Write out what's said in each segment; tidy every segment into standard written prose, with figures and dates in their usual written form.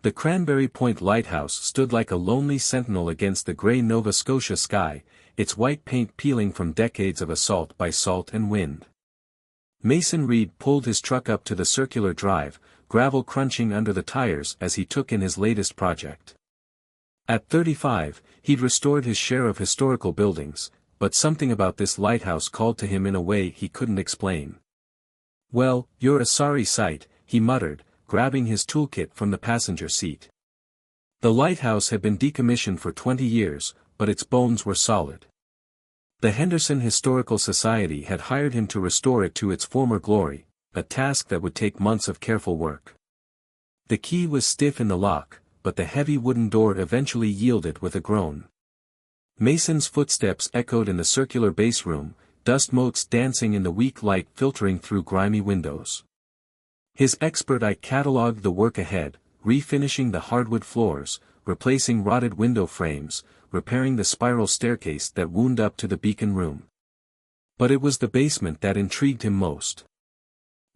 The Cranberry Point Lighthouse stood like a lonely sentinel against the grey Nova Scotia sky, its white paint peeling from decades of assault by salt and wind. Mason Reed pulled his truck up to the circular drive, gravel crunching under the tires as he took in his latest project. At 35, he'd restored his share of historical buildings, but something about this lighthouse called to him in a way he couldn't explain. "Well, you're a sorry sight," he muttered, grabbing his toolkit from the passenger seat. The lighthouse had been decommissioned for 20 years, but its bones were solid. The Henderson Historical Society had hired him to restore it to its former glory, a task that would take months of careful work. The key was stiff in the lock, but the heavy wooden door eventually yielded with a groan. Mason's footsteps echoed in the circular base room, dust motes dancing in the weak light filtering through grimy windows. His expert eye catalogued the work ahead, refinishing the hardwood floors, replacing rotted window frames, repairing the spiral staircase that wound up to the beacon room. But it was the basement that intrigued him most.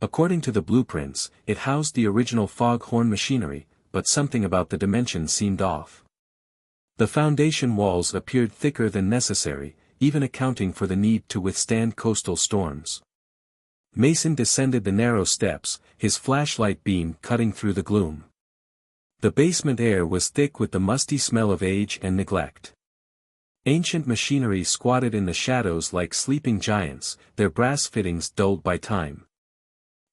According to the blueprints, it housed the original foghorn machinery, but something about the dimensions seemed off. The foundation walls appeared thicker than necessary, even accounting for the need to withstand coastal storms. Mason descended the narrow steps, his flashlight beam cutting through the gloom. The basement air was thick with the musty smell of age and neglect. Ancient machinery squatted in the shadows like sleeping giants, their brass fittings dulled by time.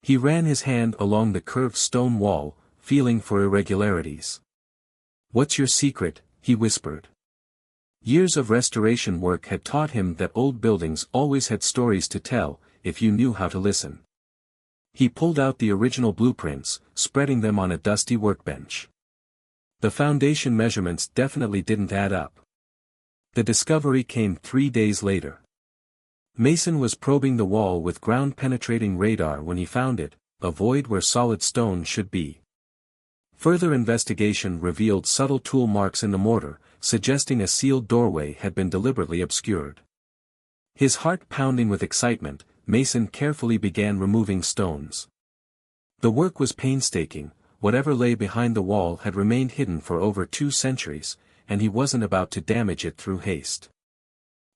He ran his hand along the curved stone wall, feeling for irregularities. "What's your secret?" he whispered. Years of restoration work had taught him that old buildings always had stories to tell, if you knew how to listen. He pulled out the original blueprints, spreading them on a dusty workbench. The foundation measurements definitely didn't add up. The discovery came 3 days later. Mason was probing the wall with ground-penetrating radar when he found it, a void where solid stone should be. Further investigation revealed subtle tool marks in the mortar, suggesting a sealed doorway had been deliberately obscured. His heart pounding with excitement, Mason carefully began removing stones. The work was painstaking, whatever lay behind the wall had remained hidden for over 2 centuries, and he wasn't about to damage it through haste.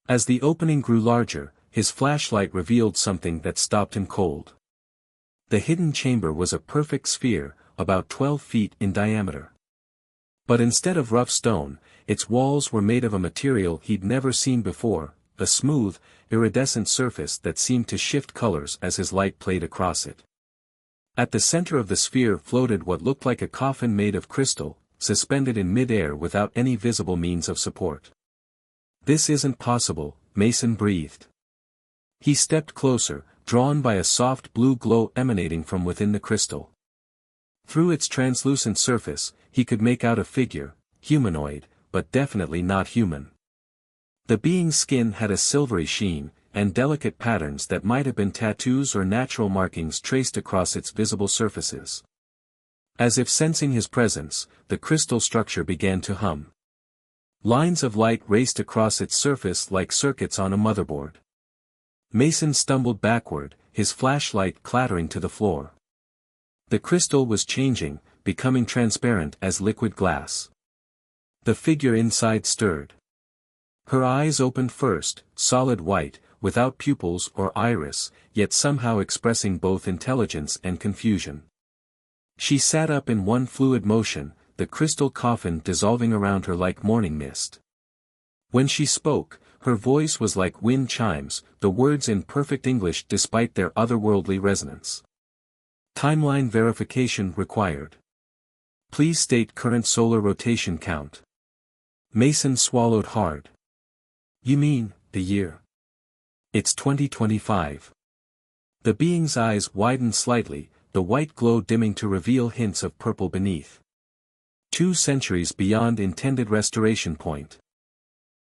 As the opening grew larger, his flashlight revealed something that stopped him cold. The hidden chamber was a perfect sphere, about 12 feet in diameter. But instead of rough stone, its walls were made of a material he'd never seen before, a smooth, iridescent surface that seemed to shift colors as his light played across it. At the center of the sphere floated what looked like a coffin made of crystal, suspended in mid-air without any visible means of support. "This isn't possible," Mason breathed. He stepped closer, drawn by a soft blue glow emanating from within the crystal. Through its translucent surface, he could make out a figure, humanoid, but definitely not human. The being's skin had a silvery sheen, and delicate patterns that might have been tattoos or natural markings traced across its visible surfaces. As if sensing his presence, the crystal structure began to hum. Lines of light raced across its surface like circuits on a motherboard. Mason stumbled backward, his flashlight clattering to the floor. The crystal was changing, becoming transparent as liquid glass. The figure inside stirred. Her eyes opened first, solid white, without pupils or iris, yet somehow expressing both intelligence and confusion. She sat up in one fluid motion, the crystal coffin dissolving around her like morning mist. When she spoke, her voice was like wind chimes, the words in perfect English despite their otherworldly resonance. "Timeline verification required. Please state current solar rotation count." Mason swallowed hard. "You mean, the year?" "It's 2025. The being's eyes widened slightly, the white glow dimming to reveal hints of purple beneath. 2 centuries beyond intended restoration point.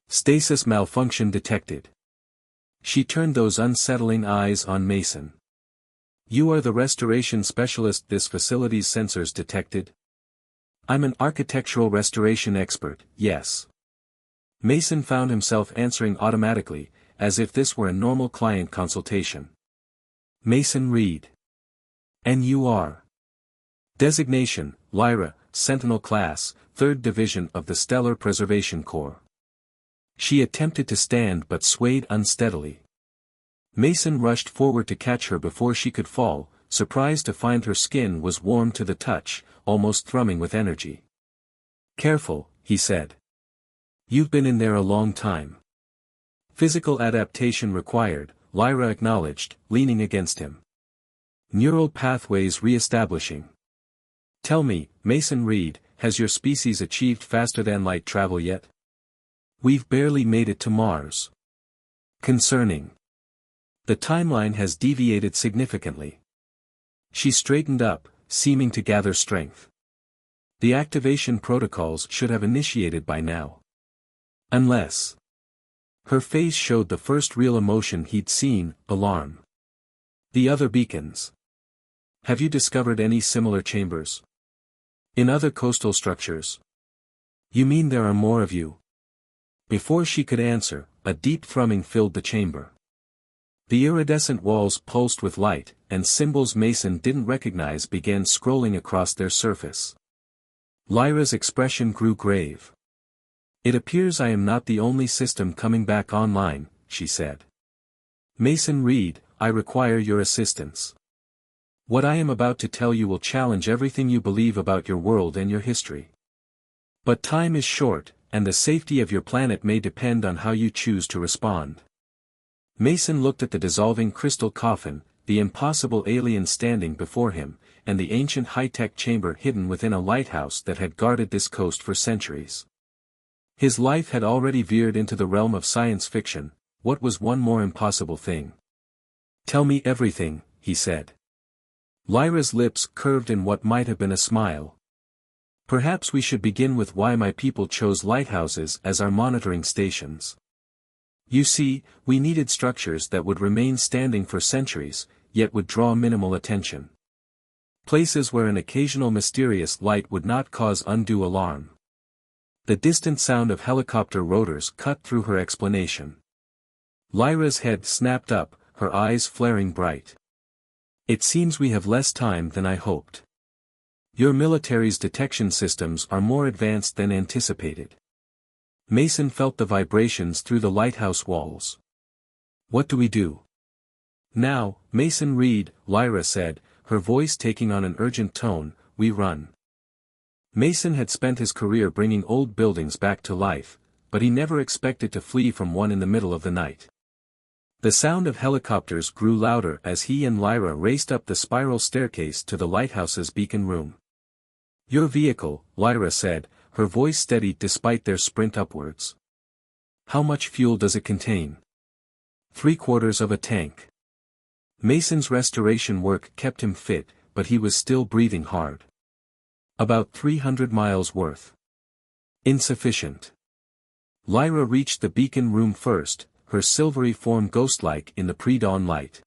Stasis malfunction detected. She turned those unsettling eyes on Mason. "You are the restoration specialist this facility's sensors detected?" "I'm an architectural restoration expert, yes." Mason found himself answering automatically, as if this were a normal client consultation. "Mason Reed. And you are?" Designation, Lyra, Sentinel Class, 3rd Division of the Stellar Preservation Corps. She attempted to stand but swayed unsteadily. Mason rushed forward to catch her before she could fall, surprised to find her skin was warm to the touch, almost thrumming with energy. "Careful," he said. "You've been in there a long time." "Physical adaptation required," Lyra acknowledged, leaning against him. "Neural pathways re-establishing." "Tell me, Mason Reed, has your species achieved faster-than-light travel yet?" "We've barely made it to Mars." "Concerning." "The timeline has deviated significantly." She straightened up, seeming to gather strength. "The activation protocols should have initiated by now. Unless." Her face showed the first real emotion he'd seen, alarm. "The other beacons. Have you discovered any similar chambers? In other coastal structures?" "You mean there are more of you?" Before she could answer, a deep thrumming filled the chamber. The iridescent walls pulsed with light, and symbols Mason didn't recognize began scrolling across their surface. Lyra's expression grew grave. "It appears I am not the only system coming back online," she said. "Mason Reed, I require your assistance. What I am about to tell you will challenge everything you believe about your world and your history. But time is short, and the safety of your planet may depend on how you choose to respond." Mason looked at the dissolving crystal coffin, the impossible alien standing before him, and the ancient high-tech chamber hidden within a lighthouse that had guarded this coast for centuries. His life had already veered into the realm of science fiction. What was one more impossible thing? "Tell me everything," he said. Lyra's lips curved in what might have been a smile. "Perhaps we should begin with why my people chose lighthouses as our monitoring stations. You see, we needed structures that would remain standing for centuries, yet would draw minimal attention. Places where an occasional mysterious light would not cause undue alarm." The distant sound of helicopter rotors cut through her explanation. Lyra's head snapped up, her eyes flaring bright. "It seems we have less time than I hoped. Your military's detection systems are more advanced than anticipated." Mason felt the vibrations through the lighthouse walls. "What do we do?" "Now, Mason Reed," Lyra said, her voice taking on an urgent tone, "we run." Mason had spent his career bringing old buildings back to life, but he never expected to flee from one in the middle of the night. The sound of helicopters grew louder as he and Lyra raced up the spiral staircase to the lighthouse's beacon room. "Your vehicle," Lyra said, her voice steadied despite their sprint upwards. "How much fuel does it contain?" "3/4 of a tank." Mason's restoration work kept him fit, but he was still breathing hard. "About 300 miles worth." "Insufficient." Lyra reached the beacon room first, her silvery form ghost-like in the pre-dawn light.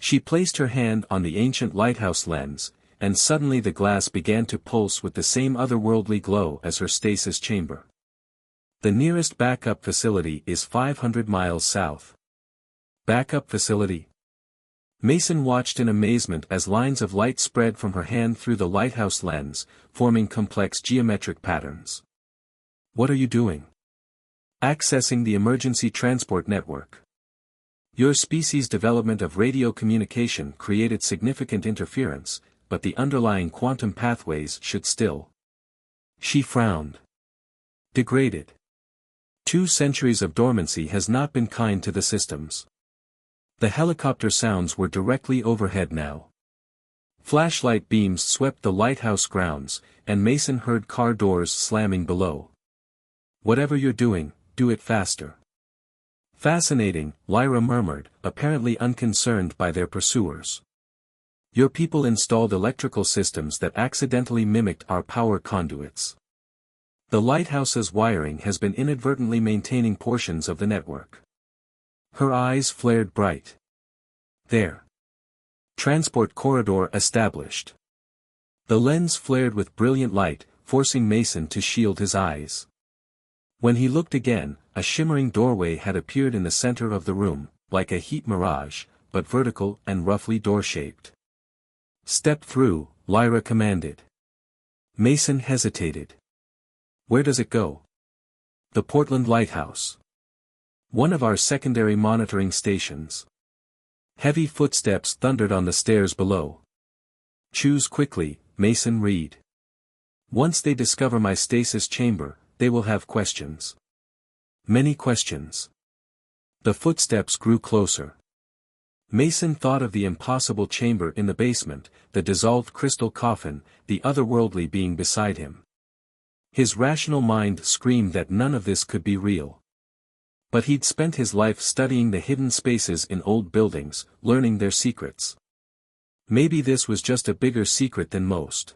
She placed her hand on the ancient lighthouse lens, and suddenly the glass began to pulse with the same otherworldly glow as her stasis chamber. "The nearest backup facility is 500 miles south." "Backup facility?" Mason watched in amazement as lines of light spread from her hand through the lighthouse lens, forming complex geometric patterns. "What are you doing?" "Accessing the emergency transport network. Your species' development of radio communication created significant interference, but the underlying quantum pathways should still." She frowned. "Degraded. 2 centuries of dormancy has not been kind to the systems." The helicopter sounds were directly overhead now. Flashlight beams swept the lighthouse grounds, and Mason heard car doors slamming below. "Whatever you're doing, do it faster." "Fascinating," Lyra murmured, apparently unconcerned by their pursuers. "Your people installed electrical systems that accidentally mimicked our power conduits. The lighthouse's wiring has been inadvertently maintaining portions of the network." Her eyes flared bright. "There. Transport corridor established." The lens flared with brilliant light, forcing Mason to shield his eyes. When he looked again, a shimmering doorway had appeared in the center of the room, like a heat mirage, but vertical and roughly door-shaped. "Step through," Lyra commanded. Mason hesitated. Where does it go? The Portland Lighthouse. One of our secondary monitoring stations. Heavy footsteps thundered on the stairs below. Choose quickly, Mason Reed. Once they discover my stasis chamber, they will have questions. Many questions. The footsteps grew closer. Mason thought of the impossible chamber in the basement, the dissolved crystal coffin, the otherworldly being beside him. His rational mind screamed that none of this could be real. But he'd spent his life studying the hidden spaces in old buildings, learning their secrets. Maybe this was just a bigger secret than most.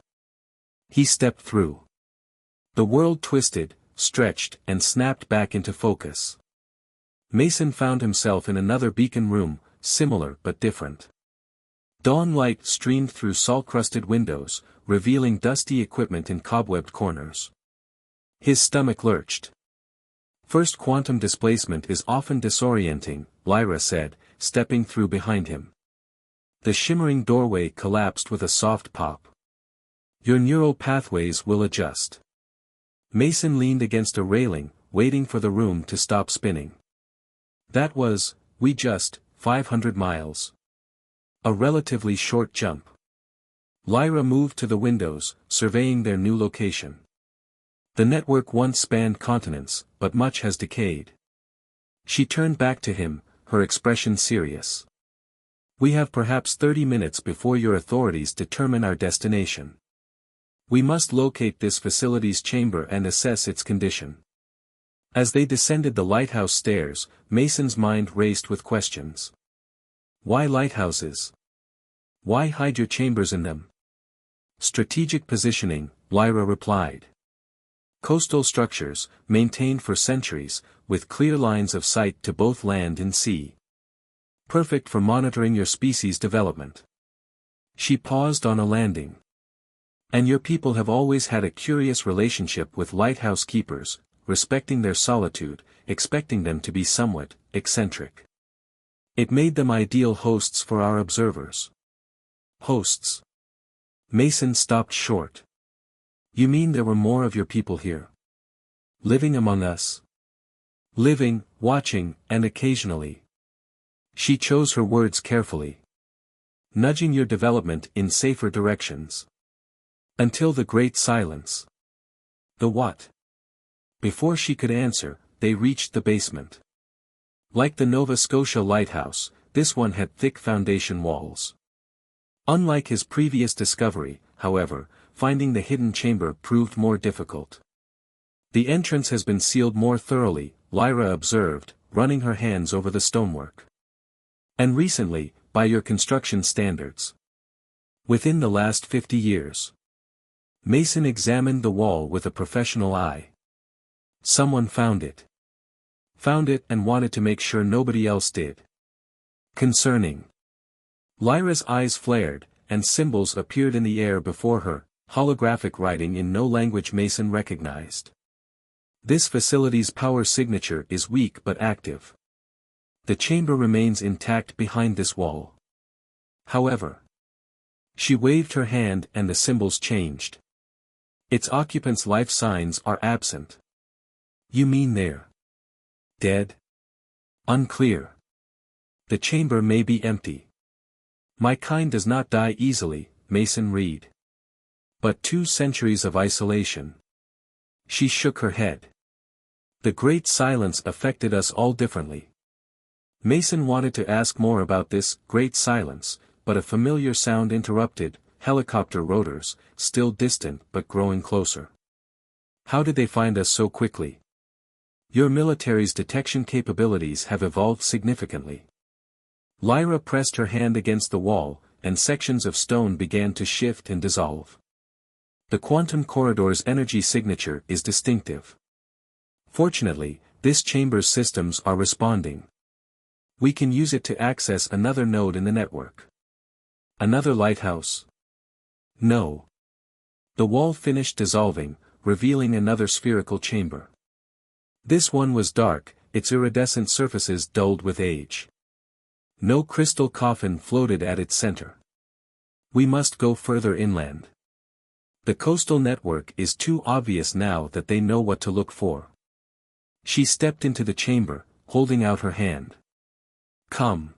He stepped through. The world twisted, stretched, and snapped back into focus. Mason found himself in another beacon room, similar but different. Dawn light streamed through salt-crusted windows, revealing dusty equipment in cobwebbed corners. His stomach lurched. First quantum displacement is often disorienting, Lyra said, stepping through behind him. The shimmering doorway collapsed with a soft pop. Your neural pathways will adjust. Mason leaned against a railing, waiting for the room to stop spinning. That was, 500 miles. A relatively short jump. Lyra moved to the windows, surveying their new location. The network once spanned continents, but much has decayed. She turned back to him, her expression serious. We have perhaps 30 minutes before your authorities determine our destination. We must locate this facility's chamber and assess its condition. As they descended the lighthouse stairs, Mason's mind raced with questions. Why lighthouses? Why hide your chambers in them? Strategic positioning, Lyra replied. Coastal structures, maintained for centuries, with clear lines of sight to both land and sea. Perfect for monitoring your species' development. She paused on a landing. And your people have always had a curious relationship with lighthouse keepers, respecting their solitude, expecting them to be somewhat eccentric. It made them ideal hosts for our observers. Hosts. Mason stopped short. You mean there were more of your people here? Living among us? Living, watching, and occasionally. She chose her words carefully. Nudging your development in safer directions. Until the great silence. The what? Before she could answer, they reached the basement. Like the Nova Scotia lighthouse, this one had thick foundation walls. Unlike his previous discovery, however, finding the hidden chamber proved more difficult. The entrance has been sealed more thoroughly, Lyra observed, running her hands over the stonework. And recently, by your construction standards. Within the last 50 years. Mason examined the wall with a professional eye. Someone found it. Found it and wanted to make sure nobody else did. Concerning. Lyra's eyes flared, and symbols appeared in the air before her, holographic writing in no language Mason recognized. This facility's power signature is weak but active. The chamber remains intact behind this wall. However. She waved her hand and the symbols changed. Its occupants' life signs are absent. You mean they're dead? Unclear. The chamber may be empty. My kind does not die easily, Mason Reed. But 2 centuries of isolation. She shook her head. The great silence affected us all differently. Mason wanted to ask more about this great silence, but a familiar sound interrupted, helicopter rotors, still distant but growing closer. How did they find us so quickly? Your military's detection capabilities have evolved significantly. Lyra pressed her hand against the wall, and sections of stone began to shift and dissolve. The quantum corridor's energy signature is distinctive. Fortunately, this chamber's systems are responding. We can use it to access another node in the network. Another lighthouse? No. The wall finished dissolving, revealing another spherical chamber. This one was dark, its iridescent surfaces dulled with age. No crystal coffin floated at its center. We must go further inland. The coastal network is too obvious now that they know what to look for. She stepped into the chamber, holding out her hand. Come.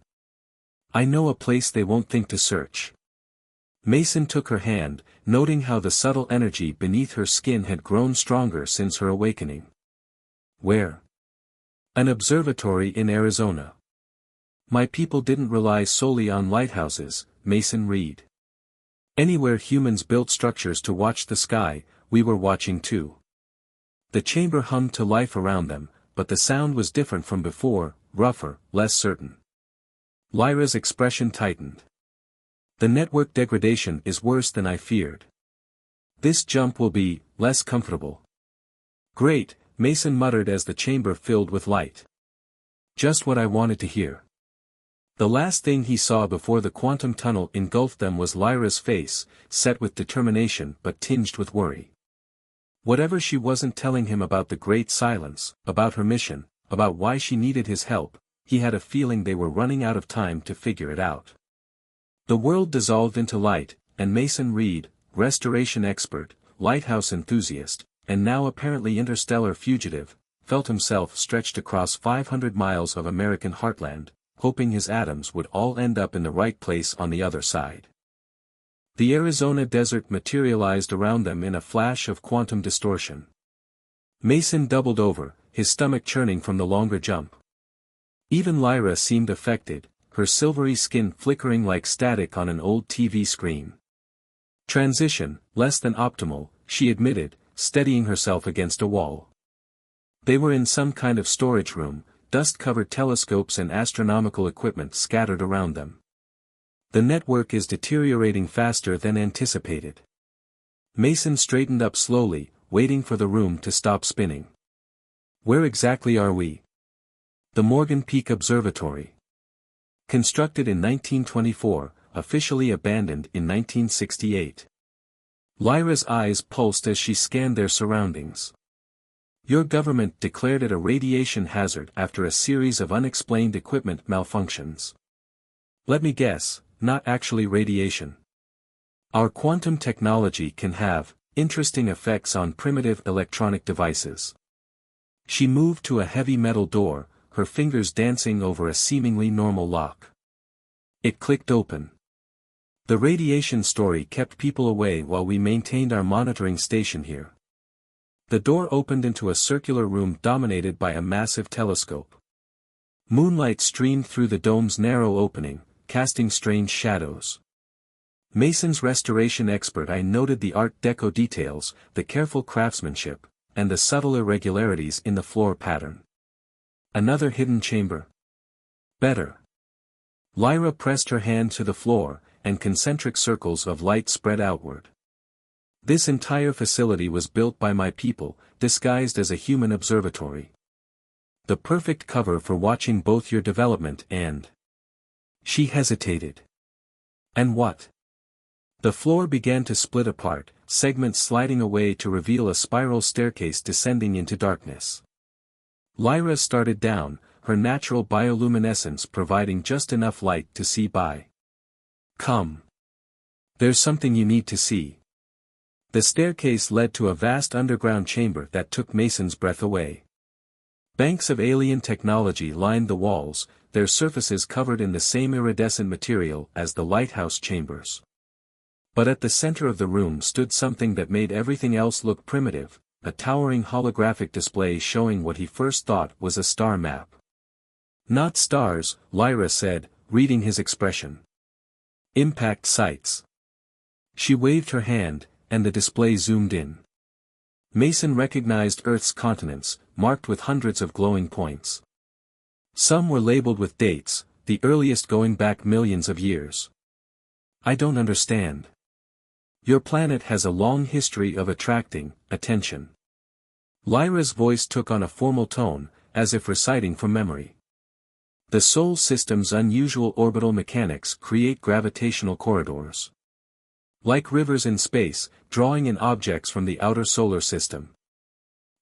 I know a place they won't think to search. Mason took her hand, noting how the subtle energy beneath her skin had grown stronger since her awakening. Where? An observatory in Arizona. My people didn't rely solely on lighthouses, Mason read. Anywhere humans built structures to watch the sky, we were watching too. The chamber hummed to life around them, but the sound was different from before, rougher, less certain. Lyra's expression tightened. The network degradation is worse than I feared. This jump will be less comfortable. Great, Mason muttered as the chamber filled with light. Just what I wanted to hear. The last thing he saw before the quantum tunnel engulfed them was Lyra's face, set with determination but tinged with worry. Whatever she wasn't telling him about the great silence, about her mission, about why she needed his help, he had a feeling they were running out of time to figure it out. The world dissolved into light, and Mason Reed, restoration expert, lighthouse enthusiast, and now apparently interstellar fugitive, felt himself stretched across 500 miles of American heartland, hoping his atoms would all end up in the right place on the other side. The Arizona desert materialized around them in a flash of quantum distortion. Mason doubled over, his stomach churning from the longer jump. Even Lyra seemed affected, her silvery skin flickering like static on an old TV screen. Transition, less than optimal, she admitted, steadying herself against a wall. They were in some kind of storage room, dust-covered telescopes and astronomical equipment scattered around them. The network is deteriorating faster than anticipated. Mason straightened up slowly, waiting for the room to stop spinning. Where exactly are we? The Morgan Peak Observatory. Constructed in 1924, officially abandoned in 1968. Lyra's eyes pulsed as she scanned their surroundings. Your government declared it a radiation hazard after a series of unexplained equipment malfunctions. Let me guess, not actually radiation. Our quantum technology can have interesting effects on primitive electronic devices. She moved to a heavy metal door, her fingers dancing over a seemingly normal lock. It clicked open. The radiation story kept people away while we maintained our monitoring station here. The door opened into a circular room dominated by a massive telescope. Moonlight streamed through the dome's narrow opening, casting strange shadows. Mason's restoration expert eye noted the Art Deco details, the careful craftsmanship, and the subtle irregularities in the floor pattern. Another hidden chamber. Better. Lyra pressed her hand to the floor, and concentric circles of light spread outward. This entire facility was built by my people, disguised as a human observatory. The perfect cover for watching both your development and... She hesitated. And what? The floor began to split apart, segments sliding away to reveal a spiral staircase descending into darkness. Lyra started down, her natural bioluminescence providing just enough light to see by. Come. There's something you need to see. The staircase led to a vast underground chamber that took Mason's breath away. Banks of alien technology lined the walls, their surfaces covered in the same iridescent material as the lighthouse chambers. But at the center of the room stood something that made everything else look primitive, a towering holographic display showing what he first thought was a star map. Not stars, Lyra said, reading his expression. Impact sites. She waved her hand, and the display zoomed in. Mason recognized Earth's continents, marked with hundreds of glowing points. Some were labeled with dates, the earliest going back millions of years. I don't understand. Your planet has a long history of attracting attention. Lyra's voice took on a formal tone, as if reciting from memory. The Sol system's unusual orbital mechanics create gravitational corridors. Like rivers in space, drawing in objects from the outer solar system.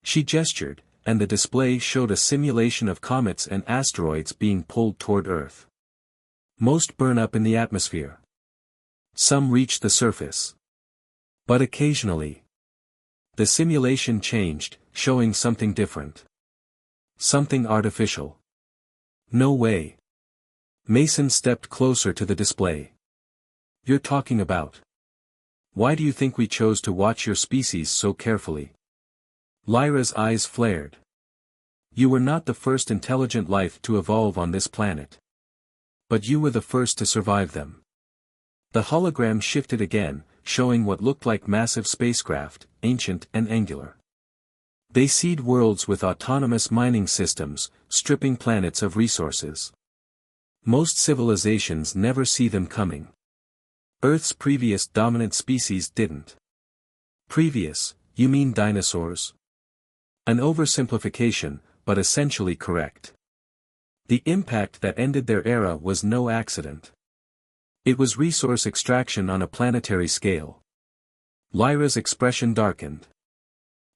She gestured, and the display showed a simulation of comets and asteroids being pulled toward Earth. Most burn up in the atmosphere. Some reached the surface. But occasionally, the simulation changed, showing something different. Something artificial. No way. Mason stepped closer to the display. You're talking about. Why do you think we chose to watch your species so carefully? Lyra's eyes flared. You were not the first intelligent life to evolve on this planet. But you were the first to survive them. The hologram shifted again, showing what looked like massive spacecraft, ancient and angular. They seed worlds with autonomous mining systems, stripping planets of resources. Most civilizations never see them coming. Earth's previous dominant species didn't. Previous, you mean dinosaurs? An oversimplification, but essentially correct. The impact that ended their era was no accident. It was resource extraction on a planetary scale. Lyra's expression darkened.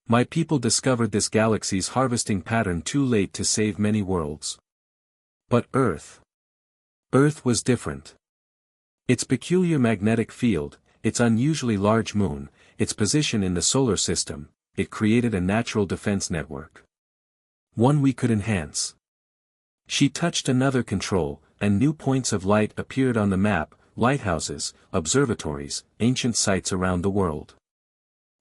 My people discovered this galaxy's harvesting pattern too late to save many worlds. But Earth was different. Its peculiar magnetic field, its unusually large moon, its position in the solar system, it created a natural defense network. One we could enhance. She touched another control, and new points of light appeared on the map, lighthouses, observatories, ancient sites around the world.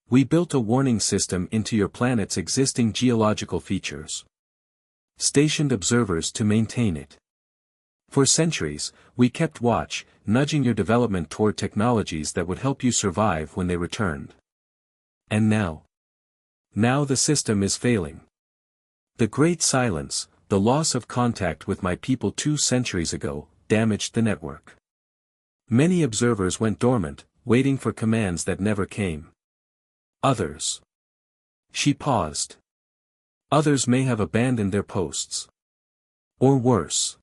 We built a warning system into your planet's existing geological features. Stationed observers to maintain it. For centuries, we kept watch, nudging your development toward technologies that would help you survive when they returned. And now? Now the system is failing. The Great Silence, the loss of contact with my people 2 centuries ago, damaged the network. Many observers went dormant, waiting for commands that never came. Others. She paused. Others may have abandoned their posts. Or worse.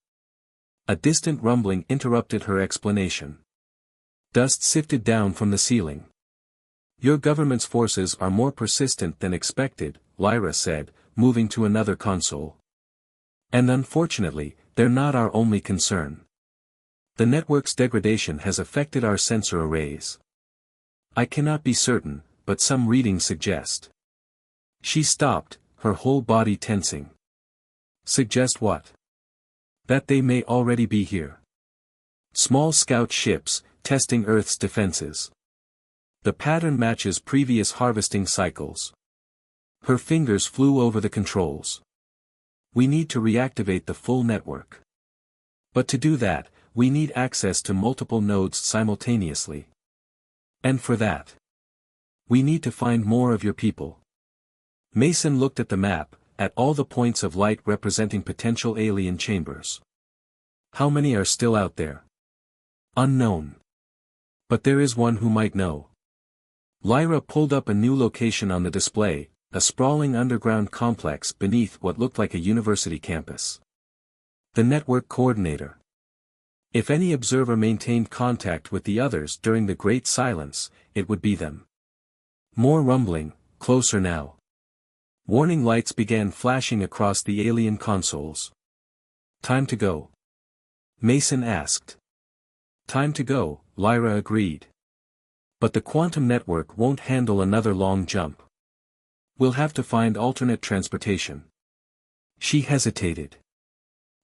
A distant rumbling interrupted her explanation. Dust sifted down from the ceiling. Your government's forces are more persistent than expected, Lyra said, moving to another console. And unfortunately, they're not our only concern. The network's degradation has affected our sensor arrays. I cannot be certain, but some readings suggest. She stopped, her whole body tensing. Suggest what? That they may already be here. Small scout ships, testing Earth's defenses. The pattern matches previous harvesting cycles. Her fingers flew over the controls. We need to reactivate the full network. But to do that, we need access to multiple nodes simultaneously. And for that, we need to find more of your people. Mason looked at the map, at all the points of light representing potential alien chambers. How many are still out there? Unknown. But there is one who might know. Lyra pulled up a new location on the display, a sprawling underground complex beneath what looked like a university campus. The network coordinator. If any observer maintained contact with the others during the Great Silence, it would be them. More rumbling, closer now. Warning lights began flashing across the alien consoles. Time to go. Mason asked. Time to go, Lyra agreed. But the quantum network won't handle another long jump. We'll have to find alternate transportation. She hesitated.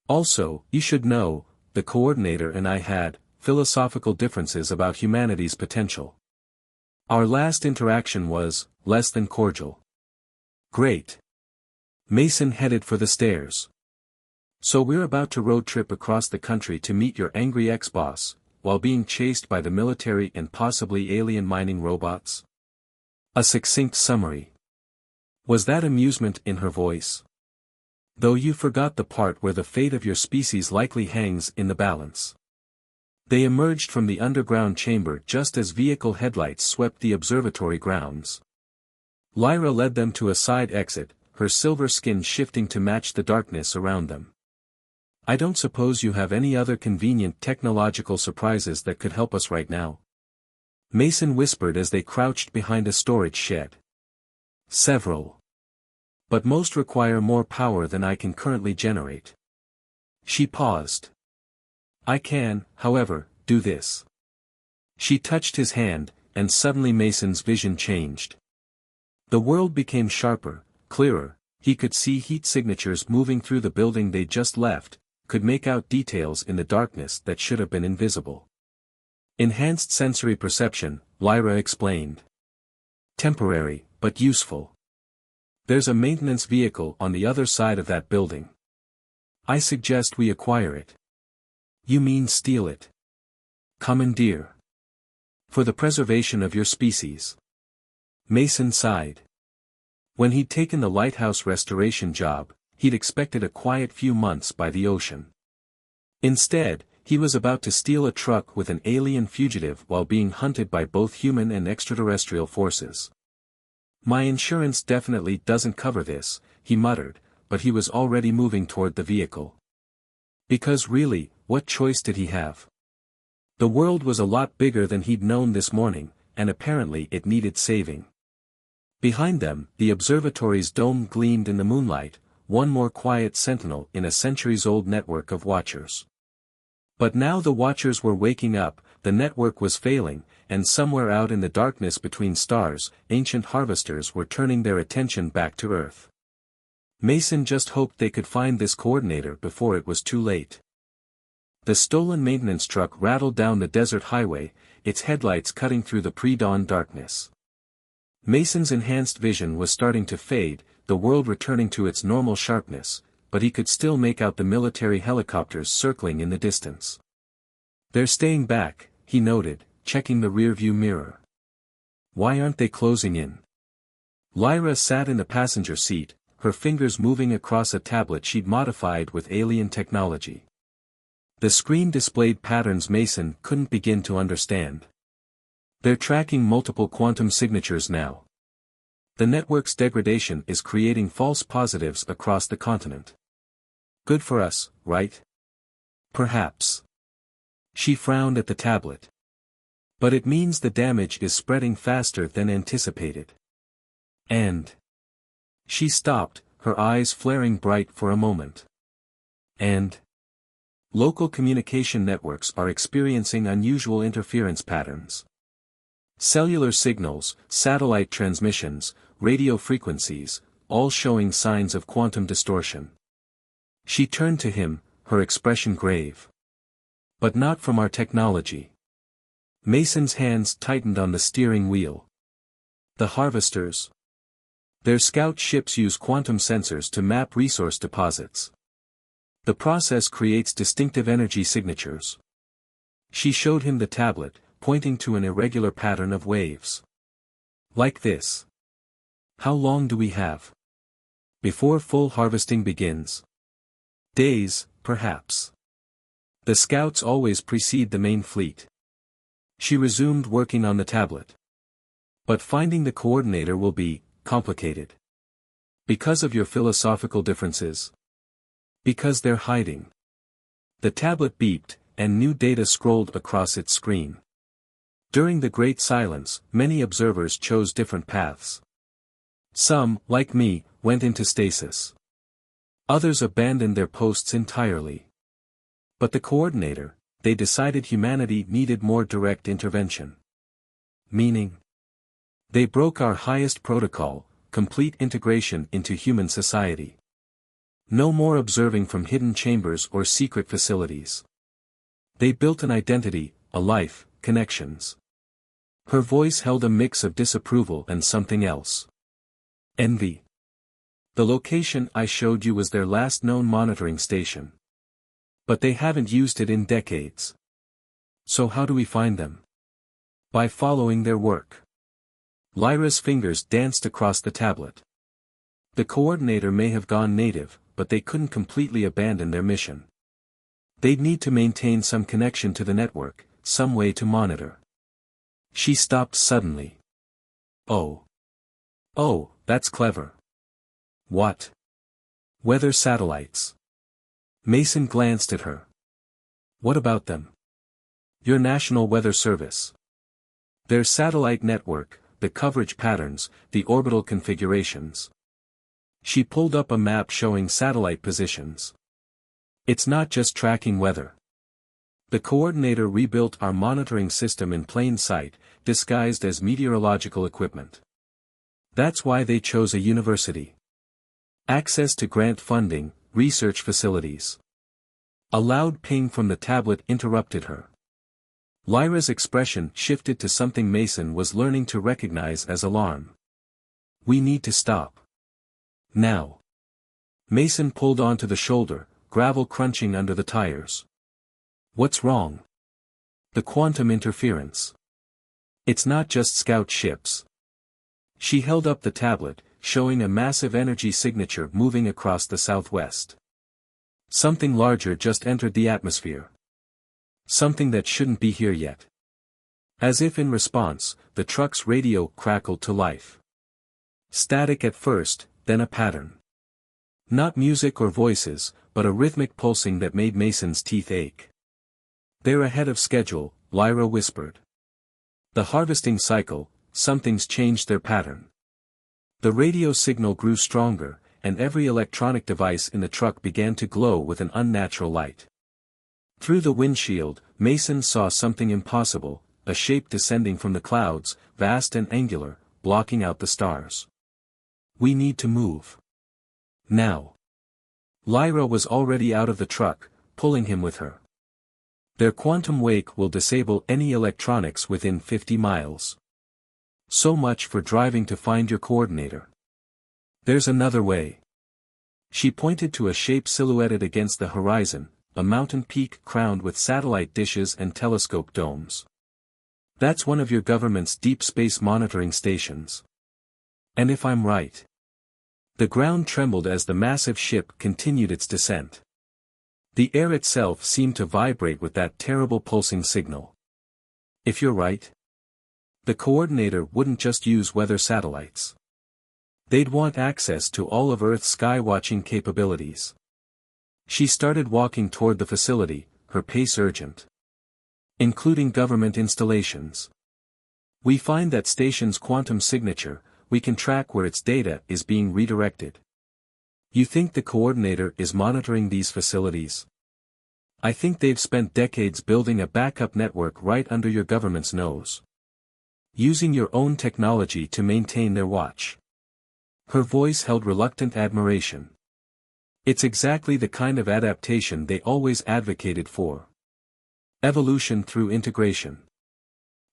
Also, you should know, the coordinator and I had philosophical differences about humanity's potential. Our last interaction was less than cordial. Great. Mason headed for the stairs. So we're about to road trip across the country to meet your angry ex-boss, while being chased by the military and possibly alien mining robots? A succinct summary. Was that amusement in her voice? Though you forgot the part where the fate of your species likely hangs in the balance. They emerged from the underground chamber just as vehicle headlights swept the observatory grounds. Lyra led them to a side exit, her silver skin shifting to match the darkness around them. I don't suppose you have any other convenient technological surprises that could help us right now? Mason whispered as they crouched behind a storage shed. Several. But most require more power than I can currently generate. She paused. I can, however, do this. She touched his hand, and suddenly Mason's vision changed. The world became sharper, clearer, he could see heat signatures moving through the building they just left, could make out details in the darkness that should have been invisible. Enhanced sensory perception, Lyra explained. Temporary, but useful. There's a maintenance vehicle on the other side of that building. I suggest we acquire it. You mean steal it? Commandeer. For the preservation of your species. Mason sighed. When he'd taken the lighthouse restoration job, he'd expected a quiet few months by the ocean. Instead, he was about to steal a truck with an alien fugitive while being hunted by both human and extraterrestrial forces. My insurance definitely doesn't cover this, he muttered, but he was already moving toward the vehicle. Because really, what choice did he have? The world was a lot bigger than he'd known this morning, and apparently it needed saving. Behind them, the observatory's dome gleamed in the moonlight, one more quiet sentinel in a centuries-old network of watchers. But now the watchers were waking up, the network was failing, and somewhere out in the darkness between stars, ancient harvesters were turning their attention back to Earth. Mason just hoped they could find this coordinator before it was too late. The stolen maintenance truck rattled down the desert highway, its headlights cutting through the pre-dawn darkness. Mason's enhanced vision was starting to fade, the world returning to its normal sharpness, but he could still make out the military helicopters circling in the distance. They're staying back, he noted, checking the rearview mirror. Why aren't they closing in? Lyra sat in the passenger seat, her fingers moving across a tablet she'd modified with alien technology. The screen displayed patterns Mason couldn't begin to understand. They're tracking multiple quantum signatures now. The network's degradation is creating false positives across the continent. Good for us, right? Perhaps. She frowned at the tablet. But it means the damage is spreading faster than anticipated. And. She stopped, her eyes flaring bright for a moment. And. Local communication networks are experiencing unusual interference patterns. Cellular signals, satellite transmissions, radio frequencies, all showing signs of quantum distortion. She turned to him, her expression grave. But not from our technology. Mason's hands tightened on the steering wheel. The harvesters. Their scout ships use quantum sensors to map resource deposits. The process creates distinctive energy signatures. She showed him the tablet, pointing to an irregular pattern of waves. Like this. How long do we have? Before full harvesting begins. Days, perhaps. The scouts always precede the main fleet. She resumed working on the tablet. But finding the coordinator will be complicated. Because of your philosophical differences. Because they're hiding. The tablet beeped, and new data scrolled across its screen. During the Great Silence, many observers chose different paths. Some, like me, went into stasis. Others abandoned their posts entirely. But the coordinator, they decided humanity needed more direct intervention. Meaning? They broke our highest protocol, complete integration into human society. No more observing from hidden chambers or secret facilities. They built an identity, a life, connections. Her voice held a mix of disapproval and something else. Envy. The location I showed you was their last known monitoring station. But they haven't used it in decades. So how do we find them? By following their work. Lyra's fingers danced across the tablet. The coordinator may have gone native, but they couldn't completely abandon their mission. They'd need to maintain some connection to the network, some way to monitor. She stopped suddenly. Oh. Oh, that's clever. What? Weather satellites. Mason glanced at her. What about them? Your National Weather Service. Their satellite network, the coverage patterns, the orbital configurations. She pulled up a map showing satellite positions. It's not just tracking weather. The coordinator rebuilt our monitoring system in plain sight, disguised as meteorological equipment. That's why they chose a university. Access to grant funding, research facilities. A loud ping from the tablet interrupted her. Lyra's expression shifted to something Mason was learning to recognize as alarm. We need to stop. Now. Mason pulled onto the shoulder, gravel crunching under the tires. What's wrong? The quantum interference. It's not just scout ships. She held up the tablet, showing a massive energy signature moving across the southwest. Something larger just entered the atmosphere. Something that shouldn't be here yet. As if in response, the truck's radio crackled to life. Static at first, then a pattern. Not music or voices, but a rhythmic pulsing that made Mason's teeth ache. They're ahead of schedule, Lyra whispered. The harvesting cycle, something's changed their pattern. The radio signal grew stronger, and every electronic device in the truck began to glow with an unnatural light. Through the windshield, Mason saw something impossible, a shape descending from the clouds, vast and angular, blocking out the stars. We need to move. Now. Lyra was already out of the truck, pulling him with her. Their quantum wake will disable any electronics within 50 miles. So much for driving to find your coordinator. There's another way. She pointed to a shape silhouetted against the horizon, a mountain peak crowned with satellite dishes and telescope domes. That's one of your government's deep space monitoring stations. And if I'm right. The ground trembled as the massive ship continued its descent. The air itself seemed to vibrate with that terrible pulsing signal. If you're right. The coordinator wouldn't just use weather satellites. They'd want access to all of Earth's sky-watching capabilities. She started walking toward the facility, her pace urgent. Including government installations. We find that station's quantum signature, we can track where its data is being redirected. You think the coordinator is monitoring these facilities? I think they've spent decades building a backup network right under your government's nose. Using your own technology to maintain their watch. Her voice held reluctant admiration. It's exactly the kind of adaptation they always advocated for. Evolution through integration.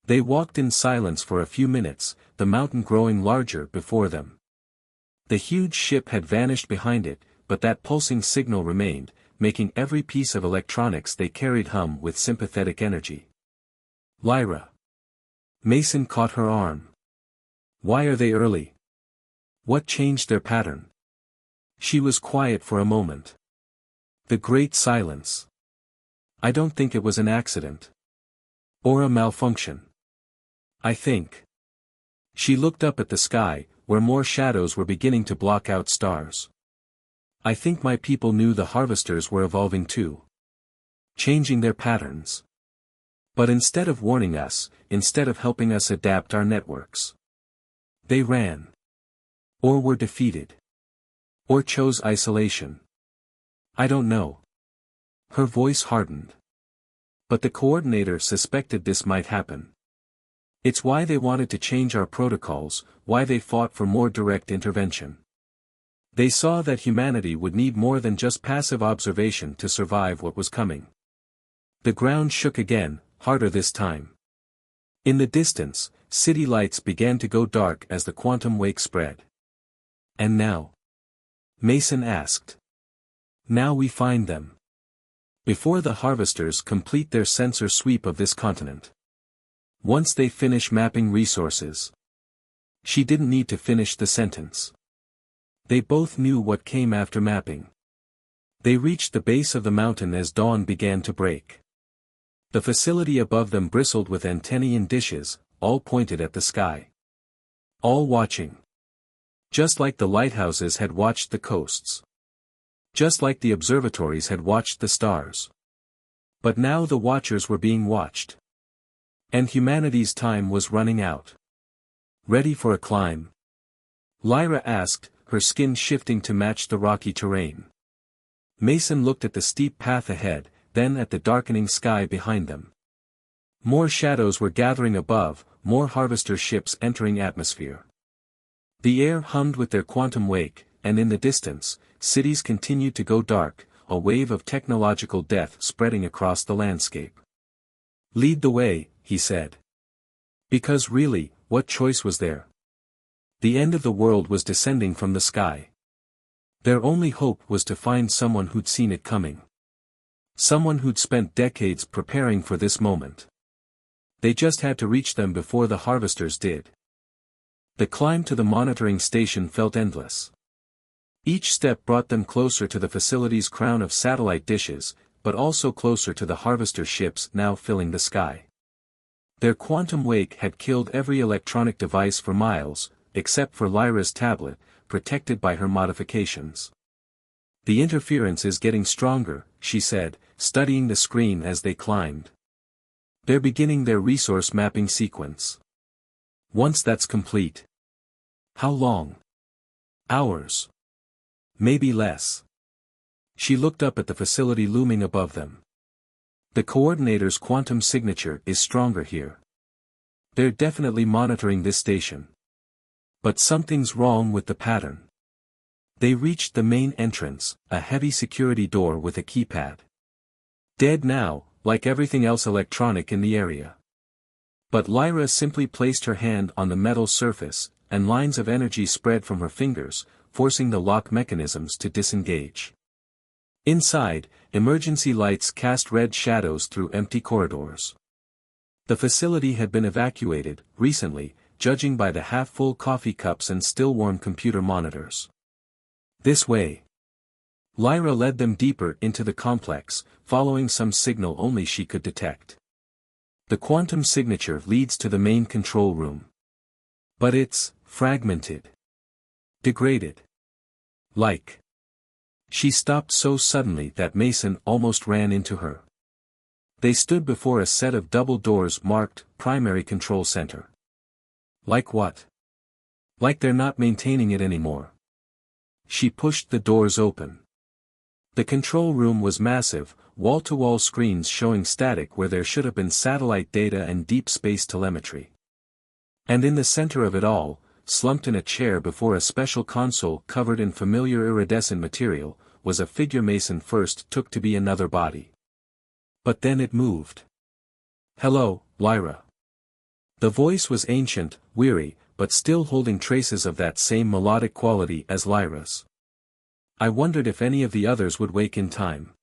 They walked in silence for a few minutes, the mountain growing larger before them. The huge ship had vanished behind it, but that pulsing signal remained, making every piece of electronics they carried hum with sympathetic energy. Lyra. Mason caught her arm. Why are they early? What changed their pattern? She was quiet for a moment. The great silence. I don't think it was an accident. Or a malfunction. I think. She looked up at the sky, where more shadows were beginning to block out stars. I think my people knew the harvesters were evolving too. Changing their patterns. But instead of warning us, instead of helping us adapt our networks. They ran. Or were defeated. Or chose isolation. I don't know. Her voice hardened. But the coordinator suspected this might happen. It's why they wanted to change our protocols, why they fought for more direct intervention. They saw that humanity would need more than just passive observation to survive what was coming. The ground shook again, harder this time. In the distance, city lights began to go dark as the quantum wake spread. And now? Mason asked. Now we find them. Before the harvesters complete their sensor sweep of this continent. Once they finish mapping resources. She didn't need to finish the sentence. They both knew what came after mapping. They reached the base of the mountain as dawn began to break. The facility above them bristled with antennae and dishes, all pointed at the sky. All watching. Just like the lighthouses had watched the coasts. Just like the observatories had watched the stars. But now the watchers were being watched. And humanity's time was running out. Ready for a climb? Lyra asked, her skin shifting to match the rocky terrain. Mason looked at the steep path ahead, then at the darkening sky behind them. More shadows were gathering above, more harvester ships entering atmosphere. The air hummed with their quantum wake, and in the distance, cities continued to go dark, a wave of technological death spreading across the landscape. "Lead the way," he said. Because really, what choice was there? The end of the world was descending from the sky. Their only hope was to find someone who'd seen it coming. Someone who'd spent decades preparing for this moment. They just had to reach them before the harvesters did. The climb to the monitoring station felt endless. Each step brought them closer to the facility's crown of satellite dishes, but also closer to the harvester ships now filling the sky. Their quantum wake had killed every electronic device for miles, except for Lyra's tablet, protected by her modifications. "The interference is getting stronger," she said, studying the screen as they climbed. "They're beginning their resource mapping sequence. Once that's complete." "How long?" "Hours. Maybe less." She looked up at the facility looming above them. "The coordinator's quantum signature is stronger here. They're definitely monitoring this station. But something's wrong with the pattern." They reached the main entrance, a heavy security door with a keypad. Dead now, like everything else electronic in the area. But Lyra simply placed her hand on the metal surface, and lines of energy spread from her fingers, forcing the lock mechanisms to disengage. Inside, emergency lights cast red shadows through empty corridors. The facility had been evacuated, recently, judging by the half-full coffee cups and still-warm computer monitors. "This way." Lyra led them deeper into the complex, following some signal only she could detect. "The quantum signature leads to the main control room. But it's fragmented. Degraded. Like." She stopped so suddenly that Mason almost ran into her. They stood before a set of double doors marked Primary Control Center. "Like what?" "Like they're not maintaining it anymore." She pushed the doors open. The control room was massive, wall-to-wall screens showing static where there should have been satellite data and deep space telemetry. And in the center of it all, slumped in a chair before a special console covered in familiar iridescent material, was a figure Mason first took to be another body. But then it moved. "Hello, Lyra." The voice was ancient, weary, but still holding traces of that same melodic quality as Lyra's. "I wondered if any of the others would wake in time."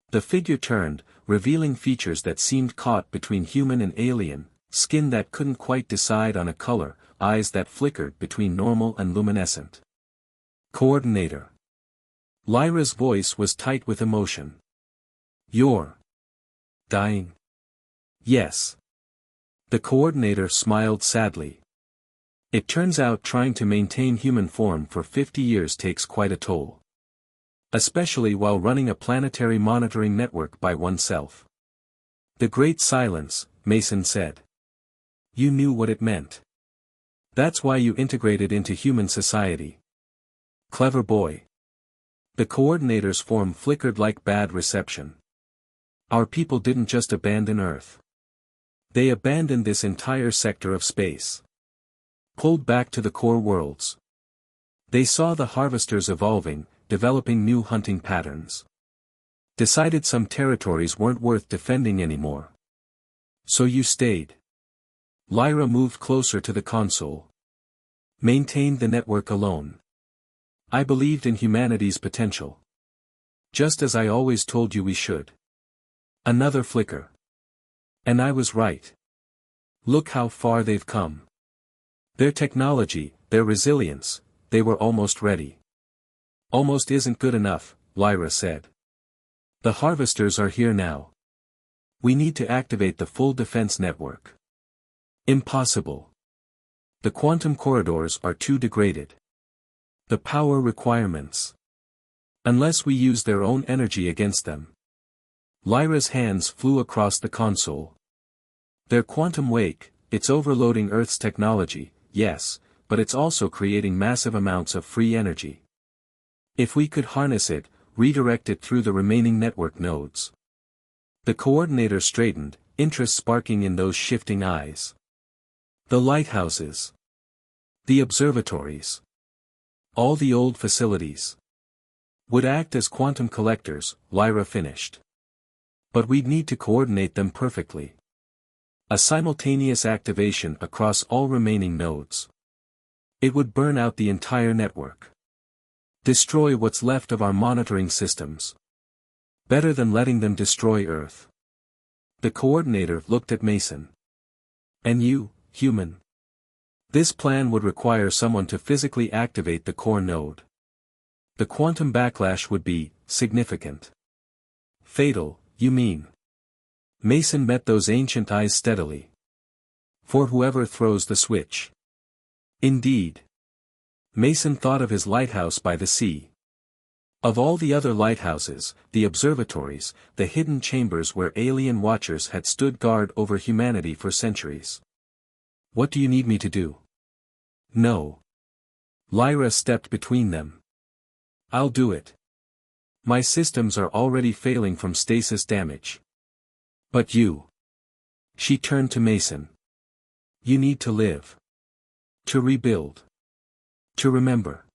The figure turned, revealing features that seemed caught between human and alien, skin that couldn't quite decide on a color, eyes that flickered between normal and luminescent. "Coordinator." Lyra's voice was tight with emotion. "You're dying?" "Yes." The coordinator smiled sadly. "It turns out trying to maintain human form for 50 years takes quite a toll. Especially while running a planetary monitoring network by oneself." "The Great Silence," Mason said. "You knew what it meant. That's why you integrated into human society. Clever boy." The coordinator's form flickered like bad reception. "Our people didn't just abandon Earth. They abandoned this entire sector of space. Pulled back to the core worlds. They saw the harvesters evolving, developing new hunting patterns. Decided some territories weren't worth defending anymore. So you stayed." Lyra moved closer to the console. "Maintained the network alone. I believed in humanity's potential. Just as I always told you we should." Another flicker. "And I was right. Look how far they've come. Their technology, their resilience, they were almost ready." "Almost isn't good enough," Lyra said. "The harvesters are here now. We need to activate the full defense network." "Impossible. The quantum corridors are too degraded. The power requirements. Unless we use their own energy against them." Lyra's hands flew across the console. "Their quantum wake, it's overloading Earth's technology, yes, but it's also creating massive amounts of free energy. If we could harness it, redirect it through the remaining network nodes. The coordinator straightened, interest sparking in those shifting eyes. The lighthouses. The observatories. All the old facilities. Would act as quantum collectors, Lyra finished. But we'd need to coordinate them perfectly. A simultaneous activation across all remaining nodes. It would burn out the entire network. Destroy what's left of our monitoring systems. Better than letting them destroy Earth. The coordinator looked at Mason. And you, human. This plan would require someone to physically activate the core node. The quantum backlash would be significant. Fatal, you mean? Mason met those ancient eyes steadily. For whoever throws the switch. Indeed. Mason thought of his lighthouse by the sea. Of all the other lighthouses, the observatories, the hidden chambers where alien watchers had stood guard over humanity for centuries. What do you need me to do? No. Lyra stepped between them. I'll do it. My systems are already failing from stasis damage. But you. She turned to Mason. You need to live. To rebuild. To remember.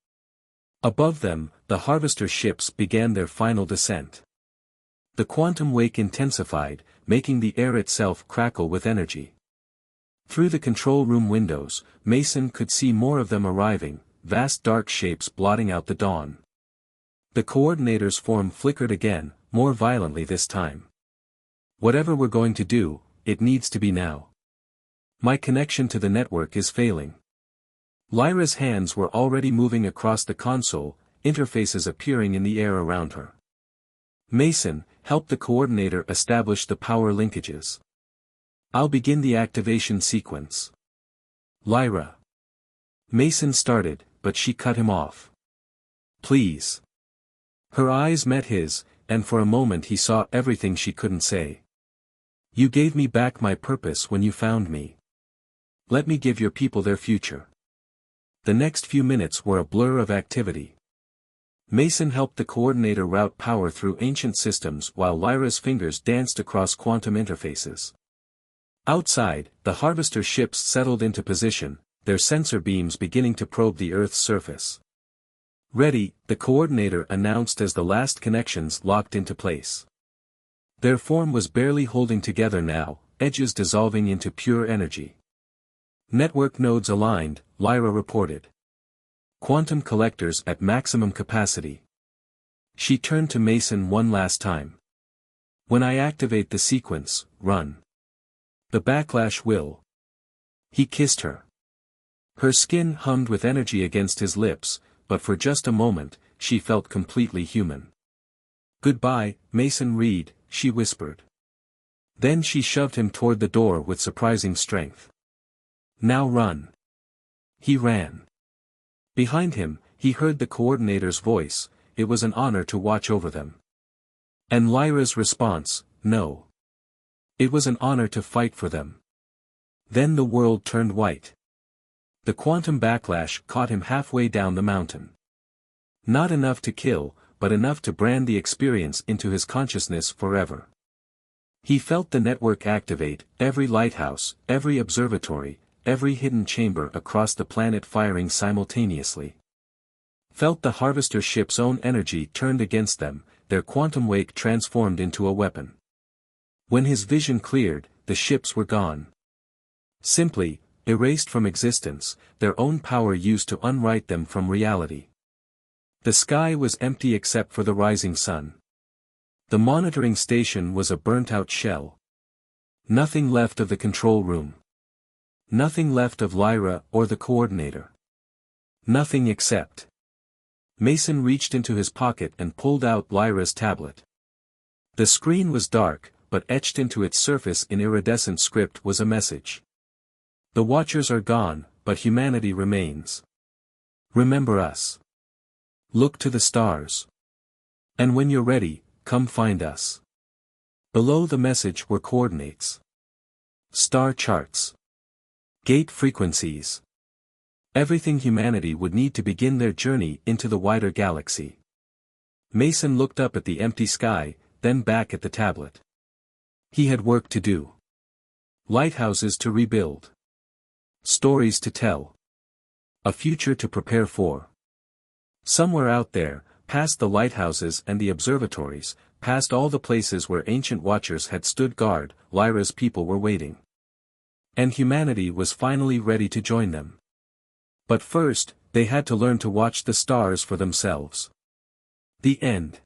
Above them, the harvester ships began their final descent. The quantum wake intensified, making the air itself crackle with energy. Through the control room windows, Mason could see more of them arriving, vast dark shapes blotting out the dawn. The coordinator's form flickered again, more violently this time. Whatever we're going to do, it needs to be now. My connection to the network is failing. Lyra's hands were already moving across the console, interfaces appearing in the air around her. Mason, help the coordinator establish the power linkages. I'll begin the activation sequence. Lyra. Mason started, but she cut him off. Please. Her eyes met his, and for a moment he saw everything she couldn't say. You gave me back my purpose when you found me. Let me give your people their future. The next few minutes were a blur of activity. Mason helped the coordinator route power through ancient systems while Lyra's fingers danced across quantum interfaces. Outside, the harvester ships settled into position, their sensor beams beginning to probe the Earth's surface. Ready, the coordinator announced as the last connections locked into place. Their form was barely holding together now, edges dissolving into pure energy. Network nodes aligned, Lyra reported. Quantum collectors at maximum capacity. She turned to Mason one last time. When I activate the sequence, run. The backlash will. He kissed her. Her skin hummed with energy against his lips, but for just a moment, she felt completely human. Goodbye, Mason Reed, she whispered. Then she shoved him toward the door with surprising strength. Now run. He ran. Behind him, he heard the coordinator's voice, it was an honor to watch over them. And Lyra's response, no. It was an honor to fight for them. Then the world turned white. The quantum backlash caught him halfway down the mountain. Not enough to kill, but enough to brand the experience into his consciousness forever. He felt the network activate, every lighthouse, every observatory, every hidden chamber across the planet firing simultaneously. Felt the harvester ship's own energy turned against them, their quantum wake transformed into a weapon. When his vision cleared, the ships were gone. Simply, erased from existence, their own power used to unwrite them from reality. The sky was empty except for the rising sun. The monitoring station was a burnt-out shell. Nothing left of the control room. Nothing left of Lyra or the coordinator. Nothing except. Mason reached into his pocket and pulled out Lyra's tablet. The screen was dark, but etched into its surface in iridescent script was a message. The Watchers are gone, but humanity remains. Remember us. Look to the stars. And when you're ready, come find us. Below the message were coordinates. Star charts. Gate frequencies. Everything humanity would need to begin their journey into the wider galaxy. Mason looked up at the empty sky, then back at the tablet. He had work to do. Lighthouses to rebuild. Stories to tell. A future to prepare for. Somewhere out there, past the lighthouses and the observatories, past all the places where ancient watchers had stood guard, Lyra's people were waiting. And humanity was finally ready to join them. But first, they had to learn to watch the stars for themselves. The end.